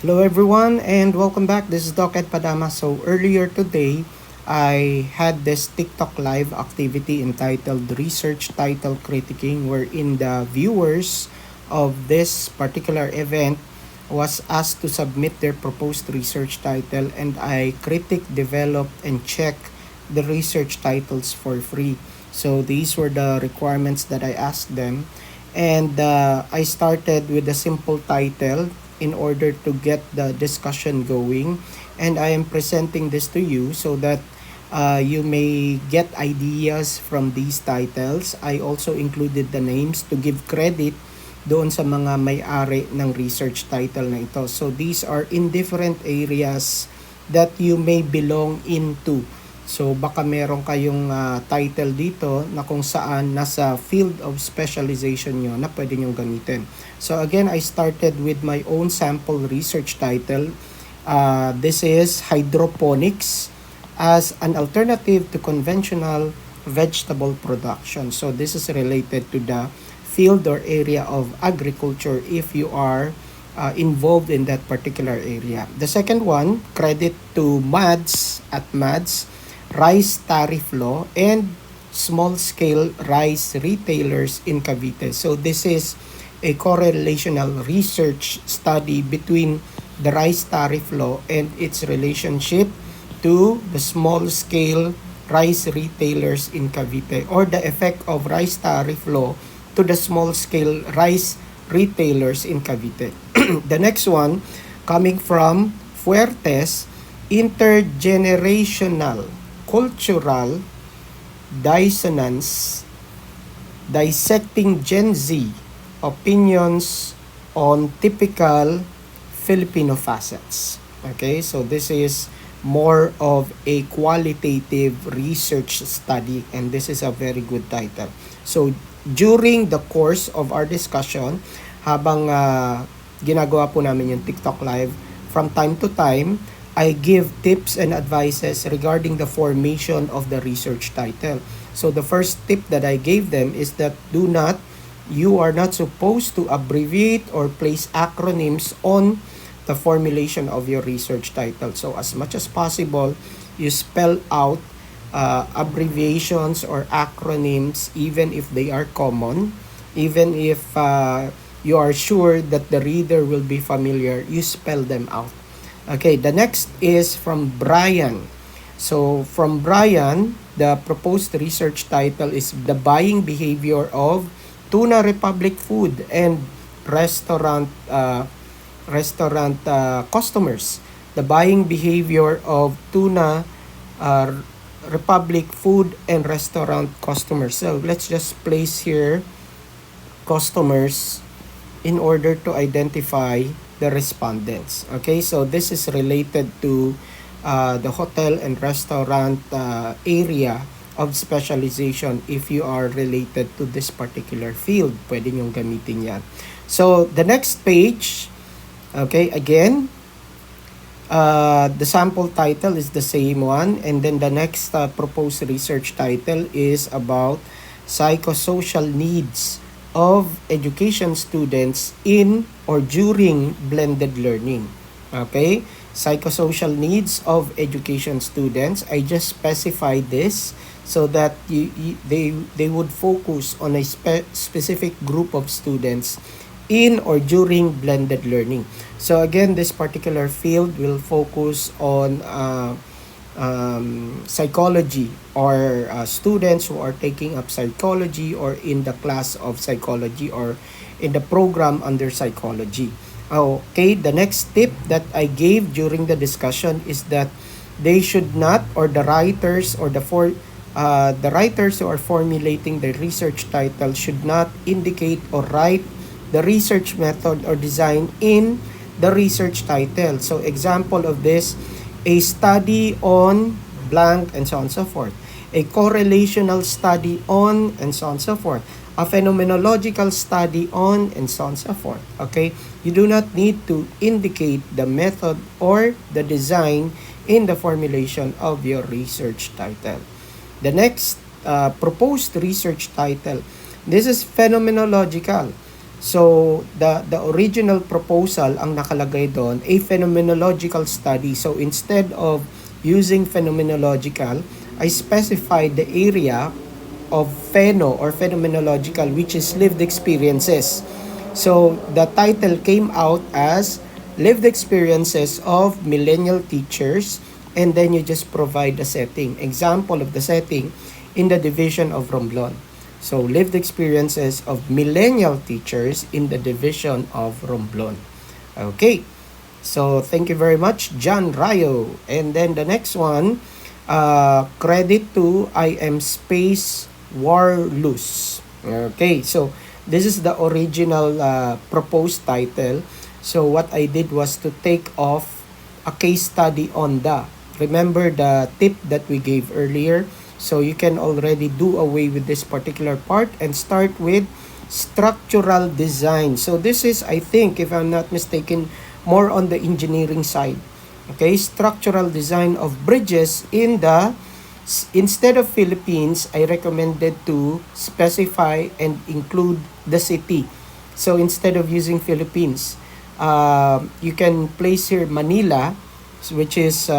Hello everyone and welcome back. This is Doc Ed Padama. So earlier today, I had this TikTok live activity entitled Research Title Critiquing, wherein the viewers of this particular event was asked to submit their proposed research title, and I critic, develop, and check the research titles for free. So these were the requirements that I asked them, and I started with a simple title in order to get the discussion going, and I am presenting this to you so that you may get ideas from these titles. I also included the names to give credit doon sa mga may-ari ng research title na ito. So these are in different areas that you may belong into. So baka meron kayong title dito na kung saan nasa field of specialization nyo na pwede nyong gamitin. So again, I started with my own sample research title. This is Hydroponics as an alternative to conventional vegetable production. So this is related to the field or area of agriculture if you are involved in that particular area. The second one, credit to MADS, Rice Tariff Law, and Small-Scale Rice Retailers in Cavite. So this is a correlational research study between the Rice Tariff Law and its relationship to the small-scale rice retailers in Cavite, or the effect of Rice Tariff Law to the small-scale rice retailers in Cavite. The next one, coming from Fuertes, intergenerational cultural dissonance, dissecting Gen Z opinions on typical Filipino facets. Okay, so this is more of a qualitative research study, and this is a very good title. So during the course of our discussion, habang ginagawa po namin yung TikTok live, from time to time, I give tips and advices regarding the formation of the research title. So the first tip that I gave them is that you are not supposed to abbreviate or place acronyms on the formulation of your research title. So as much as possible, you spell out abbreviations or acronyms, even if they are common, even if you are sure that the reader will be familiar, you spell them out. Okay, the next is from Brian. So from Brian, the proposed research title is The Buying Behavior of Tuna Republic Food and Restaurant Customers. The buying behavior of Tuna Republic Food and Restaurant Customers. So let's just place here customers in order to identify the respondents. Okay, so this is related to the hotel and restaurant area of specialization. If you are related to this particular field, pwede nyong gamitin yan. So the next page, okay, again, the sample title is the same one, and then the next proposed research title is about psychosocial needs of education students in or during blended learning. Okay, psychosocial needs of education students. I just specified this so that they would focus on a specific group of students in or during blended learning. So again, this particular field will focus on psychology, or students who are taking up psychology or in the class of psychology or in the program under psychology. Okay, the next tip that I gave during the discussion is that they should not, or the writers who are formulating the research title should not indicate or write the research method or design in the research title. So example of this, a study on blank, and so on and so forth. A correlational study on, and so on and so forth. A phenomenological study on, and so on and so forth. Okay? You do not need to indicate the method or the design in the formulation of your research title. The next proposed research title, this is phenomenological. So, the original proposal, ang nakalagay doon, a phenomenological study. So, instead of using phenomenological, I specified the area of pheno or phenomenological, which is lived experiences. So, the title came out as lived experiences of millennial teachers, and then you just provide the setting. Example of the setting in the division of Romblon. So, lived experiences of millennial teachers in the division of Romblon. Okay. So, thank you very much, John Rayo. And then the next one, credit to I am Space Warlus. Okay. So, this is the original proposed title. So, what I did was to take off a case study on the. Remember the tip that we gave earlier? So you can already do away with this particular part and start with structural design. So this is, I think, if I'm not mistaken, more on the engineering side. Okay, structural design of bridges in the, instead of Philippines, I recommended to specify and include the city. So instead of using Philippines, you can place here Manila, which is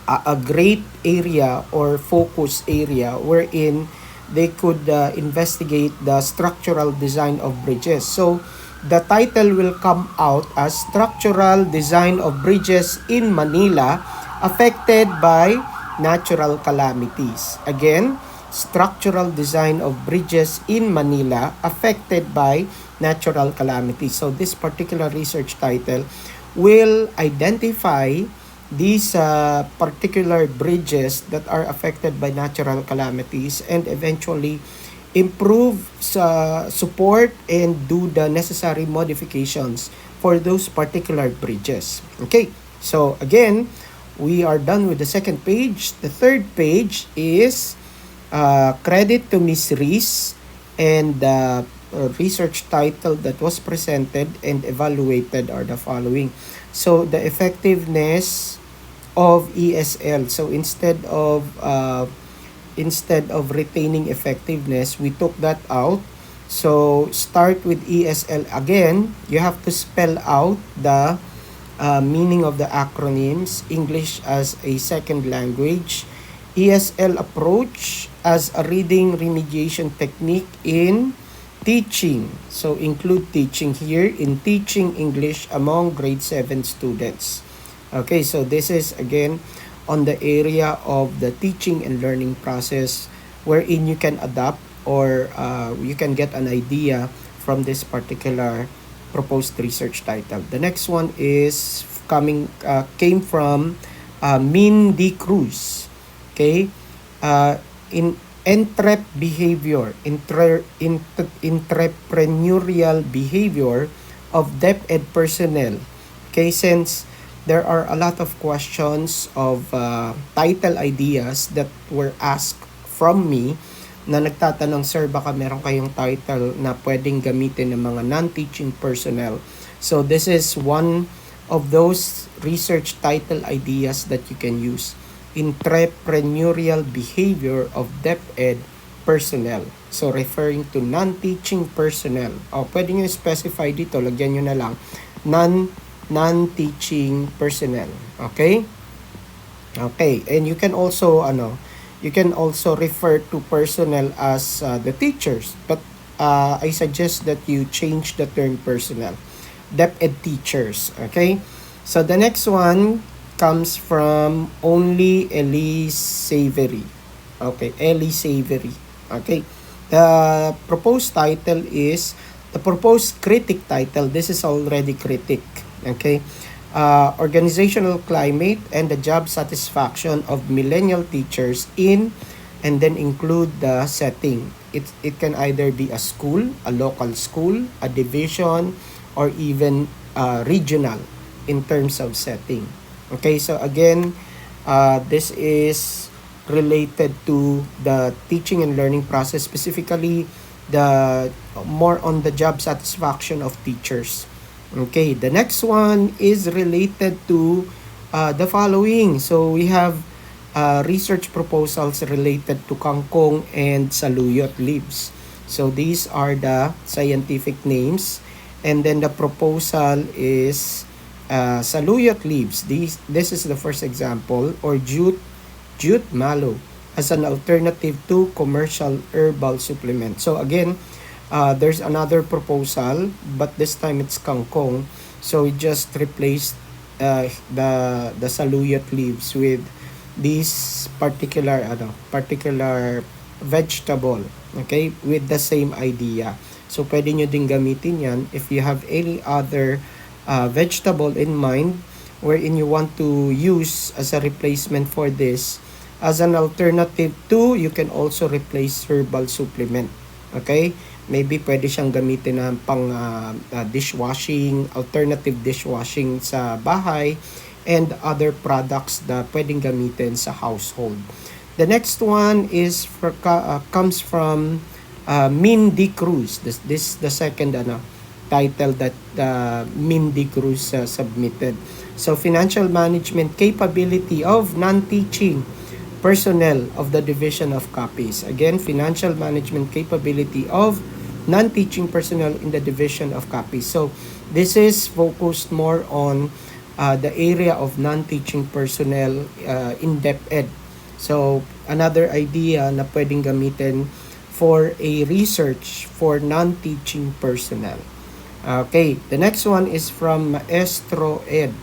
a great area or focus area wherein they could investigate the structural design of bridges. So the title will come out as Structural Design of Bridges in Manila Affected by Natural Calamities. Again, structural design of bridges in Manila affected by natural calamities. So this particular research title will identify these particular bridges that are affected by natural calamities and eventually improve support and do the necessary modifications for those particular bridges. Okay, so again, we are done with the second page. The third page is credit to Miss Reese, and the research title that was presented and evaluated are the following. So the effectiveness of ESL. So instead of retaining effectiveness, we took that out. So start with ESL again. You have to spell out the meaning of the acronyms. English as a second language, ESL approach as a reading remediation technique in teaching. So include teaching here in teaching English among grade 7 students. Okay, so this is again on the area of the teaching and learning process wherein you can adapt or you can get an idea from this particular proposed research title. The next one is came from Min D. Cruz. Okay, in entrepreneurial behavior of DepEd personnel. Okay, since there are a lot of questions of title ideas that were asked from me na nagtatanong, sir, baka meron kayong title na pwedeng gamitin ng mga non-teaching personnel. So this is one of those research title ideas that you can use. Entrepreneurial behavior of DepEd personnel. So referring to non-teaching personnel. O, pwede nyo specify dito, lagyan nyo na lang non-teaching personnel. Okay? Okay, and you can also refer to personnel as the teachers, but I suggest that you change the term personnel. DepEd teachers. Okay? So the next one comes from only Elise Savory. Okay, Ellie Savory. Okay. The proposed title is the proposed critic title. This is already critic. Okay, organizational climate and the job satisfaction of millennial teachers in, and then include the setting. It can either be a school, a local school, a division, or even regional in terms of setting. Okay, so again, this is related to the teaching and learning process, specifically the more on the job satisfaction of teachers. Okay, the next one is related to the following. So we have research proposals related to kangkong and saluyot leaves. So these are the scientific names. And then the proposal is saluyot leaves. This is the first example, or jute mallow as an alternative to commercial herbal supplement. So again, there's another proposal, but this time it's kangkong. So we just replaced the saluyot leaves with this particular vegetable, okay, with the same idea. So pwede nyo din gamitin yan if you have any other vegetable in mind wherein you want to use as a replacement for this. As an alternative to, you can also replace herbal supplement. Okay? Maybe pwede siyang gamitin na pang dishwashing, alternative dishwashing sa bahay, and other products na pwedeng gamitin sa household. The next one is comes from Mindy Cruz. This the second title that Mindy Cruz submitted. So, financial management capability of non-teaching personnel of the Division of Copies. Again, financial management capability of non-teaching personnel in the Division of Copies. So, this is focused more on the area of non-teaching personnel, in-depth ed. So, another idea na pwedeng gamitin for a research for non-teaching personnel. Okay, the next one is from Maestro Ed.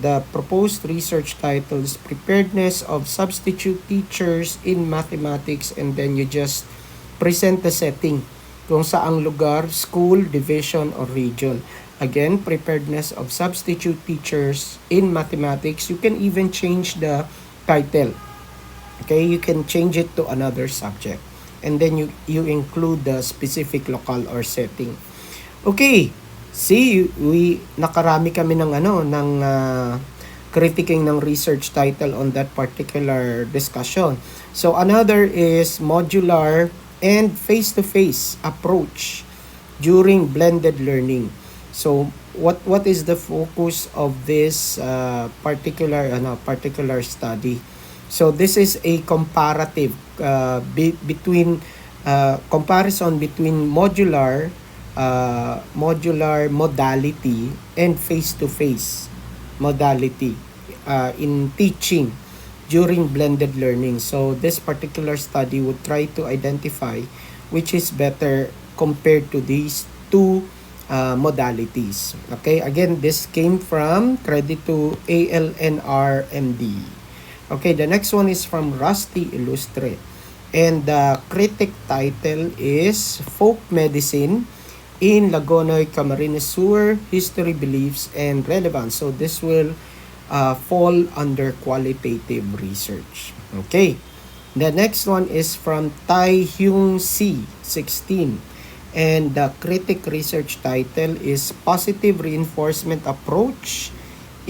The proposed research title is Preparedness of Substitute Teachers in Mathematics, and then you just present the setting kung saang lugar, school, division, or region. Again, preparedness of substitute teachers in mathematics. You can even change the title. Okay, you can change it to another subject. And then you include the specific local or setting. Okay, see, nakarami kami ng critiquing ng research title on that particular discussion. So another is modular and face-to-face approach during blended learning. So what is the focus of this particular study? So this is a comparative between comparison between modular modality and face-to-face modality in teaching during blended learning. So this particular study would try to identify which is better compared to these two modalities. Okay, again, this came from credit to ALNRMD. Okay, the next one is from Rusty Illustre. And the critic title is Folk Medicine in Lagonoy Camarines Sur, History, Beliefs, and Relevance. So this will fall under qualitative research. Okay. The next one is from Tai Hyung C, 16. And the critic research title is Positive Reinforcement Approach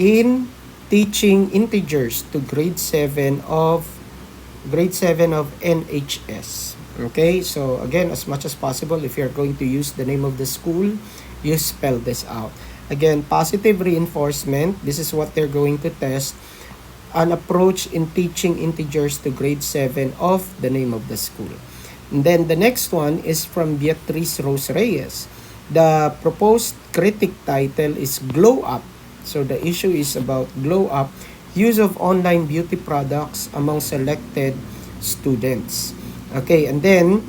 in Teaching Integers to grade 7 of NHS. Okay, so again, as much as possible, if you're going to use the name of the school, you spell this out. Again, positive reinforcement, this is what they're going to test. An approach in teaching integers to grade 7 of the name of the school. And then the next one is from Beatriz Rose Reyes. The proposed critic title is Glow Up. So the issue is about glow up, use of online beauty products among selected students. Okay, and then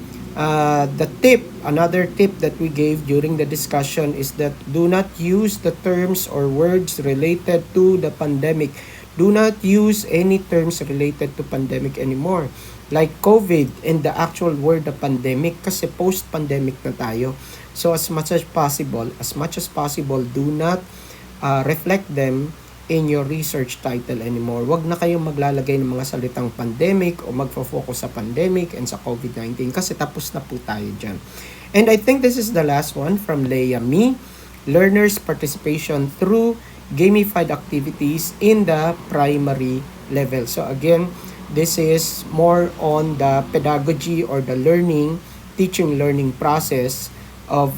another tip that we gave during the discussion is that do not use the terms or words related to the pandemic. Do not use any terms related to pandemic anymore. Like COVID and the actual word the pandemic, kasi post-pandemic na tayo. So as much as possible, do not reflect them in your research title anymore. Wag na kayong maglalagay ng mga salitang pandemic o magfo-focus sa pandemic and sa COVID-19 kasi tapos na po tayo dyan. And I think this is the last one from Leia Me. Learners' participation through gamified activities in the primary level. So again, this is more on the pedagogy or the teaching learning process of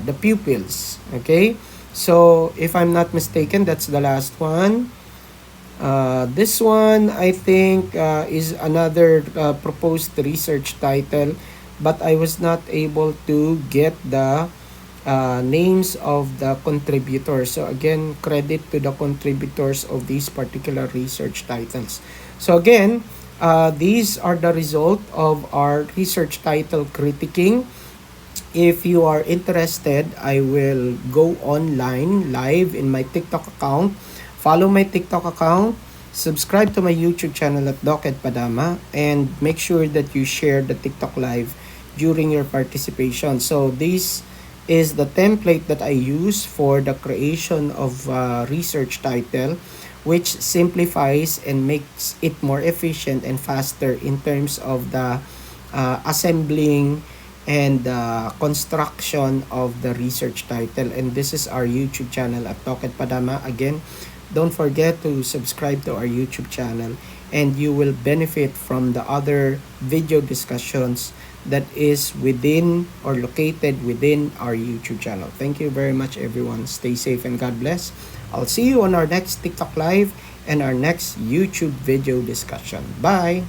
the pupils. Okay? So, if I'm not mistaken, that's the last one. This one, I think, is another proposed research title. but I was not able to get the names of the contributors. So again, credit to the contributors of these particular research titles. So again, these are the result of our research title critiquing. If you are interested, I will go online live in my TikTok account. Follow my TikTok account. Subscribe to my YouTube channel at Doc at Padama, and make sure that you share the TikTok live during your participation. So this is the template that I use for the creation of research title, which simplifies and makes it more efficient and faster in terms of the assembling and construction of the research title. And this is our YouTube channel at Toket Padama. Again, don't forget to subscribe to our YouTube channel, and you will benefit from the other video discussions that is within or located within our YouTube channel. Thank you very much, everyone. Stay safe and God bless. I'll see you on our next TikTok live and our next YouTube video discussion. Bye!